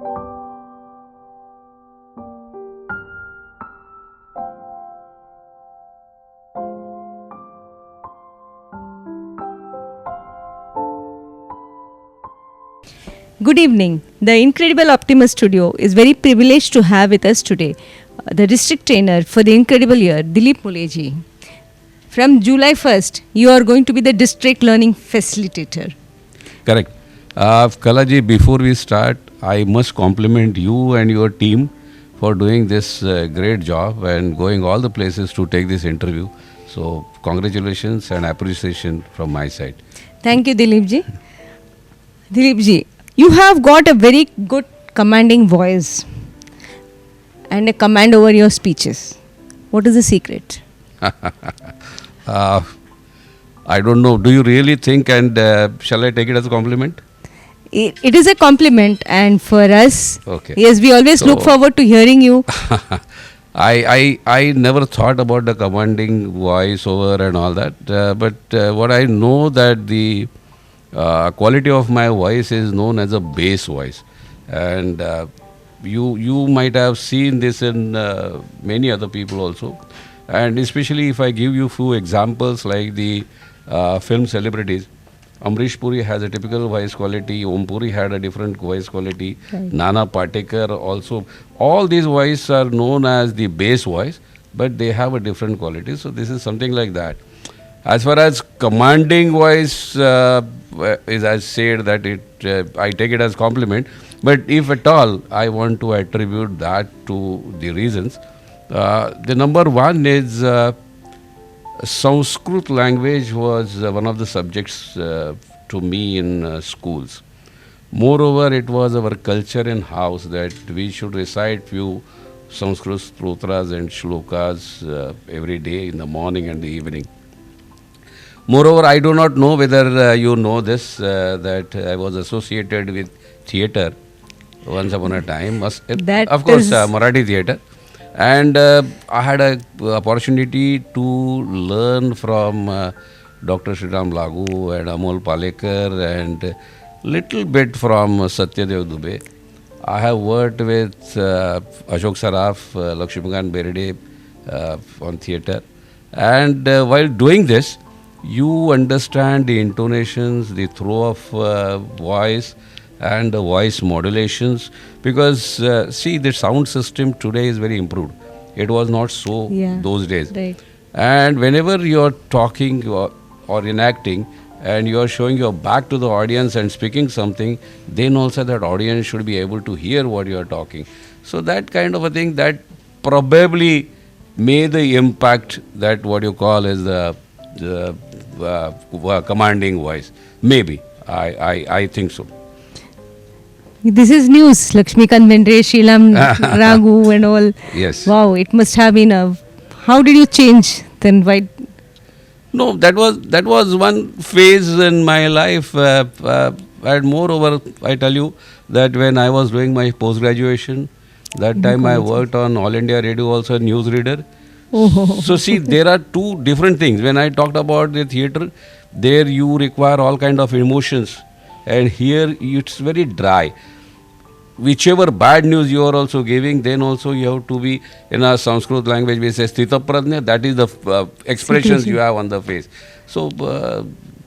Good evening. The Incredible Optimist Studio is very privileged to have with us today the district trainer for the incredible year, Dilip Mulay ji. From July 1st, you are going to be the district learning facilitator. Correct. Kalaji, before we start, I must compliment you and your team for doing this great job and going all the places to take this interview. So, congratulations and appreciation from my side. Thank you, Dilip ji. Dilip ji, you have got a very good commanding voice and a command over your speeches. What is the secret? I don't know. Do you really think, and shall I take it as a compliment? It is a compliment, and for us, Okay. yes, we always look forward to hearing you. I never thought about the commanding voice over and all that, but what I know that the quality of my voice is known as a bass voice, and you might have seen this in many other people also, and especially if I give you few examples like the film celebrities. Amrish Puri has a typical voice quality. Om Puri had a different voice quality. Right. Nana Patekar also. All these voices are known as the bass voice, but they have a different quality. So this is something like that. As far as commanding voice is, as said that I take it as compliment. But if at all I want to attribute that to the reasons, the number one is Sanskrit language was one of the subjects to me in schools. Moreover, it was our culture in house that we should recite few Sanskrit stotras and shlokas every day in the morning and the evening. Moreover, I do not know whether you know this, that I was associated with theatre once upon a time. That of course, is Marathi theatre. And I had an opportunity to learn from Dr. Sriram Lagu and Amol Palekar and little bit from Satyadev Dubey. I have worked with Ashok Saraf, Lakshmikant Berede on theatre. And while doing this, you understand the intonations, the throw of voice, and the voice modulations, because see, the sound system today is very improved. It was not so those days. Right. And whenever you are talking or enacting and you are showing your back to the audience and speaking something, then also that audience should be able to hear what you are talking. So that kind of a thing that probably made the impact that what you call is the commanding voice. Maybe. I think so. This is news. Lakshmikant Bendre, Shriram Raghu and all. Yes. Wow, it must have been a... How did you change then? Why? No, that was one phase in my life. And moreover, I tell you that when I was doing my post-graduation, that time I worked on All India Radio also, newsreader. Oh. So see, there are two different things. When I talked about the theatre, there you require all kind of emotions. And here it's very dry. Whichever bad news you are also giving, then also you have to be in a Sanskrit language, we say sthita prajna, that is the expressions you have on the face. So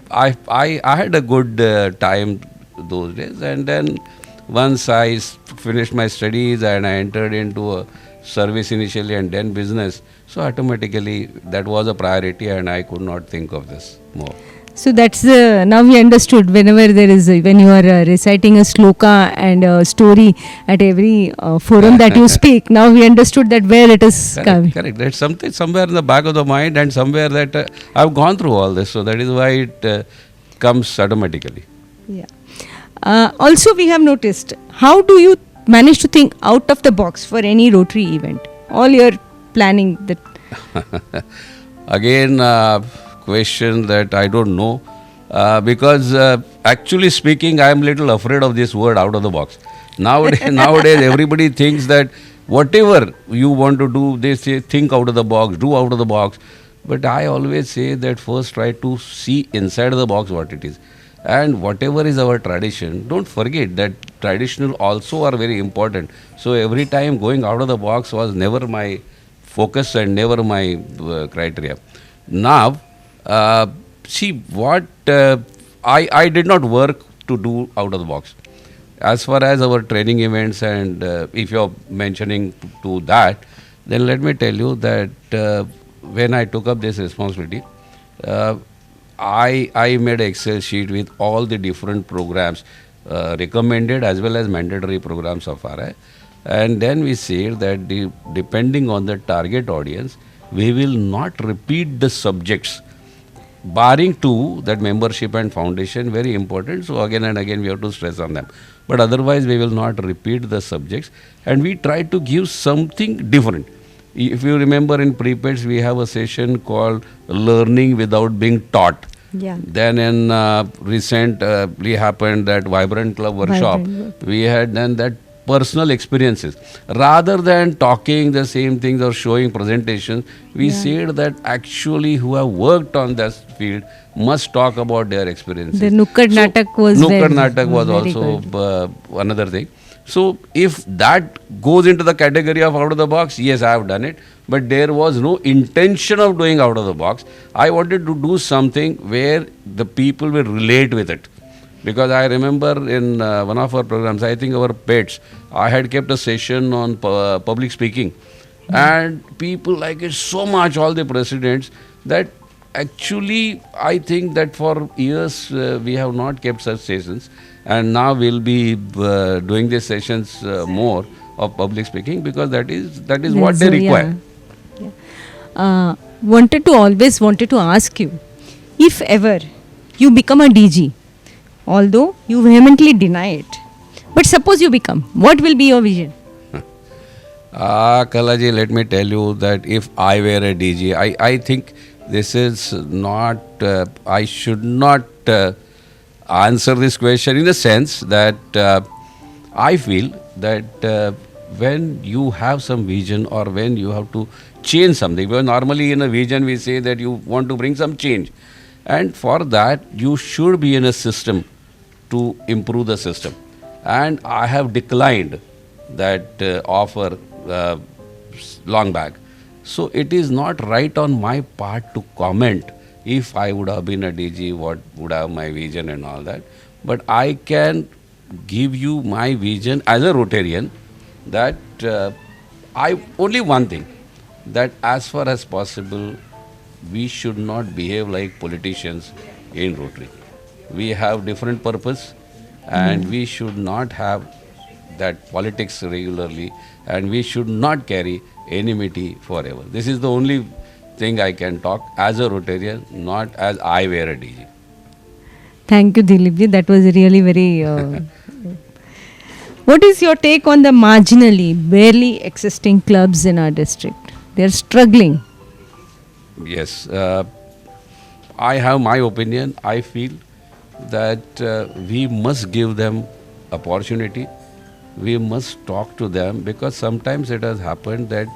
I had a good time those days, and then once I finished my studies and I entered into a service initially and then business, so automatically that was a priority and I could not think of this more. So that's now we understood whenever there is, when you are reciting a sloka and a story at every forum that you speak, now we understood that where it is coming. Correct. That's something somewhere in the back of the mind and somewhere that I've gone through all this. So that is why it comes automatically. Yeah. Also we have noticed, how do you manage to think out of the box for any Rotary event? All your planning that... Again, question that I don't know, because actually speaking, I am little afraid of this word out of the box. Nowadays everybody thinks that whatever you want to do, they say think out of the box, do out of the box. But I always say that first try to see inside of the box what it is. And whatever is our tradition, don't forget that traditional also are very important. So every time going out of the box was never my focus and never my criteria. Now, see what I did not work to do out of the box. As far as our training events and if you're mentioning to that, then let me tell you that when I took up this responsibility, uh, I made an Excel sheet with all the different programs, recommended as well as mandatory programs of RI. And then we said that depending on the target audience, we will not repeat the subjects, barring two, that membership and foundation, very important. So again and again we have to stress on them. But otherwise we will not repeat the subjects, and we try to give something different. If you remember in prepeds we have a session called learning without being taught. Yeah. Then in recently happened that Vibrant Club workshop, we had done that personal experiences. Rather than talking the same things or showing presentations, we said that actually who have worked on this field must talk about their experiences. The Nukkad Natak was Nukkad very- Natak was very also good. another thing. So if that goes into the category of out of the box, yes, I have done it. But there was no intention of doing out of the box. I wanted to do something where the people will relate with it. Because I remember in one of our programs, I think our pets, I had kept a session on public speaking. And people like it so much, all the presidents, that actually I think that for years we have not kept such sessions. And now we'll be doing these sessions more of public speaking, because that is what they require. Wanted to ask you, if ever you become a DG, although you vehemently deny it, but suppose you become, what will be your vision? Kalaji, let me tell you that if I were a DG, I think this is not, I should not answer this question in the sense that I feel that when you have some vision or when you have to change something, because normally in a vision we say that you want to bring some change, and for that you should be in a system to improve the system. And I have declined that offer long back. So it is not right on my part to comment if I would have been a DG, what would have my vision and all that. But I can give you my vision as a Rotarian, that I only one thing, that as far as possible we should not behave like politicians in Rotary. We have different purpose, and we should not have that politics regularly, and we should not carry enmity forever. This is the only thing I can talk as a Rotarian, not as I were a DG. Thank you, Dilipji. That was really very. What is your take on the marginally, barely existing clubs in our district? They are struggling. Yes, I have my opinion. I feel that we must give them opportunity. We must talk to them, because sometimes it has happened that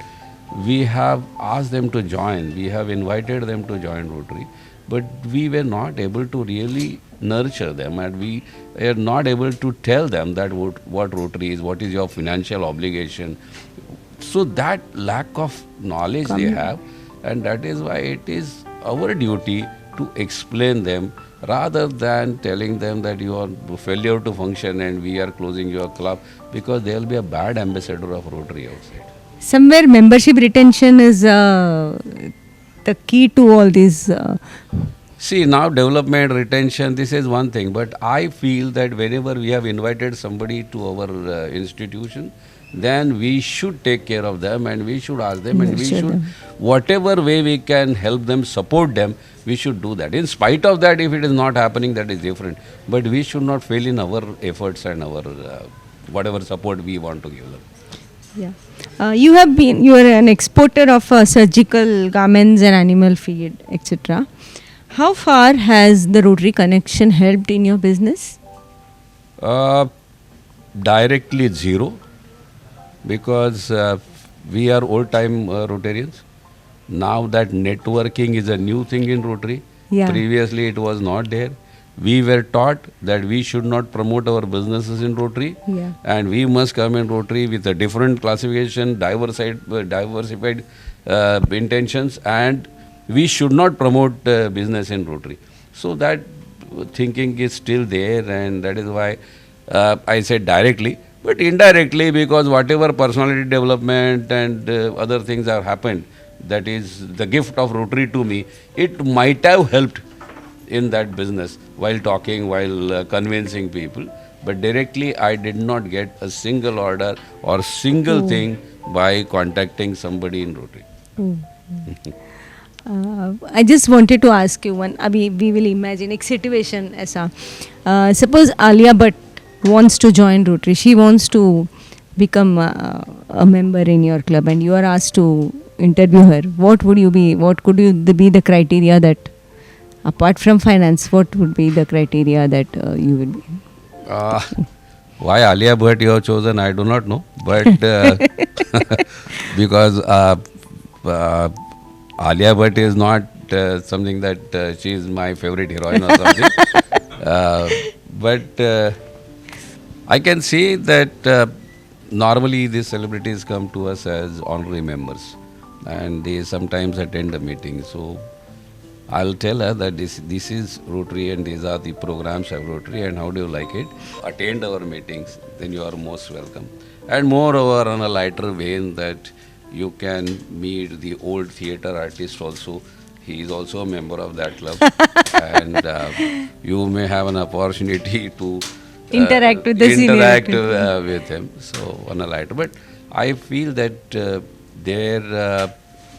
we have asked them to join, we have invited them to join Rotary, but we were not able to really nurture them, and we are not able to tell them that what Rotary is, what is your financial obligation. So that lack of knowledge they have, and that is why it is our duty to explain them, rather than telling them that you are failure to function and we are closing your club, because they will be a bad ambassador of Rotary outside. Somewhere membership retention is the key to all these. See, now development, retention, this is one thing, but I feel that whenever we have invited somebody to our institution, then we should take care of them, and we should ask them, and we should, whatever way we can help them, support them, we should do that. In spite of that, if it is not happening, that is different. But we should not fail in our efforts and our whatever support we want to give them. Yeah. You are an exporter of surgical garments and animal feed, etc. How far has the Rotary connection helped in your business? Directly zero, because we are old-time Rotarians. Now that networking is a new thing in Rotary. Yeah. Previously it was not there. we were taught that we should not promote our businesses in Rotary, Yeah. and we must come in Rotary with a different classification, diversified intentions, and we should not promote business in Rotary. So that thinking is still there, and that is why I said directly, but indirectly, because whatever personality development and other things have happened, that is the gift of Rotary to me, it might have helped in that business while talking, while convincing people. But directly, I did not get a single order or single thing by contacting somebody in Rotary. I just wanted to ask you one. अभी we will imagine एक situation ऐसा. Suppose Alia Bhatt wants to join Rotary. She wants to become a member in your club, and you are asked to interview her. What would you be? What could you be the criteria that, apart from finance, what would be the criteria that you would be? Why Alia Bhatt you have chosen, I do not know. But because Alia Bhatt is not something that she is my favorite heroine or something. But I can say that normally these celebrities come to us as honorary members, and they sometimes attend the meeting. So I'll tell her that this is Rotary and these are the programs of Rotary, and how do you like it? Attend our meetings, then you are most welcome. And moreover, on a lighter vein, that you can meet the old theatre artist also. He is also a member of that club. And you may have an opportunity to Interact with the senior people. with him. So on a lighter. But I feel that their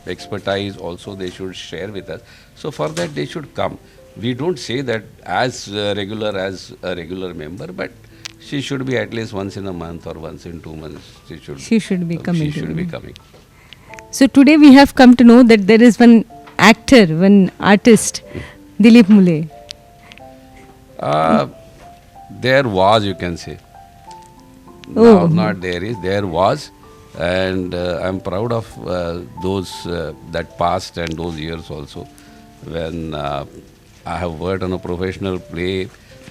expertise also they should share with us. So for that they should come. We don't say that as regular as a regular member, but she should be at least once in a month or once in 2 months. She should be coming. She should be coming. So today we have come to know that there is one actor, one artist, Dilip Mulay. There was, you can say. Oh. Now, not there is, there was. And I'm proud of those that passed and those years also. When I have worked on a professional play,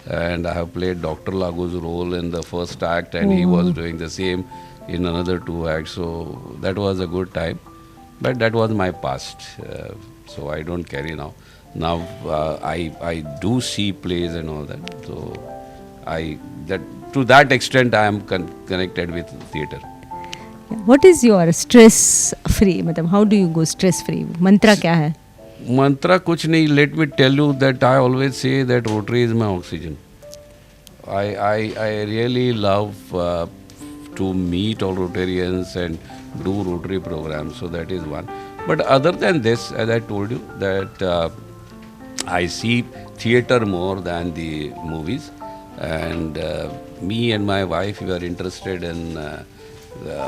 and I have played Dr. Lagu's role in the first act, and he was doing the same in another 2 acts. So that was a good time. But that was my past. So I don't carry now. Now I do see plays and all that. So to that extent I am connected with theatre. What is your stress free? मतलब how do you go stress free? Mantra क्या है? Mantra kuch nahi. Let me tell you that I always say that Rotary is my oxygen. I really love to meet all Rotarians and do Rotary programs. So that is one. But other than this, as I told you, that I see theatre more than the movies. And me and my wife, we are interested in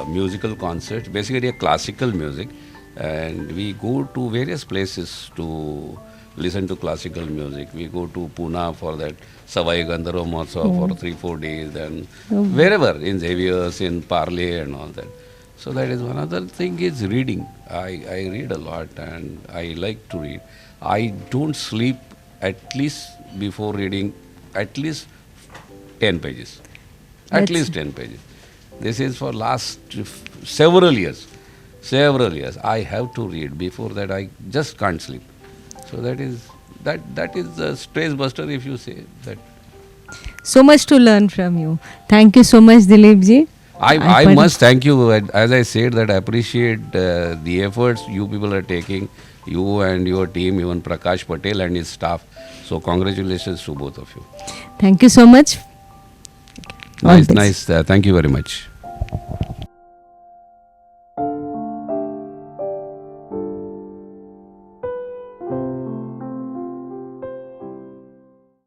musical concerts, basically a classical music. And we go to various places to listen to classical music. We go to Pune for that Savai Gandharva Mahotsav for 3-4 days, and wherever, in Xavier's, in Parley and all that. So that is one. Other thing is reading. I read a lot and I like to read. I don't sleep at least before reading at least 10 pages. At least 10 pages. This is for last several years. I have to read. Before that I just can't sleep. So that is the stress buster, if you say that. So much to learn from you. Thank you so much, Dilip ji. I must thank you. As I said, that I appreciate the efforts you people are taking, you and your team, even Prakash Patel and his staff. So congratulations to both of you. Thank you so much. Nice. Thank you very much.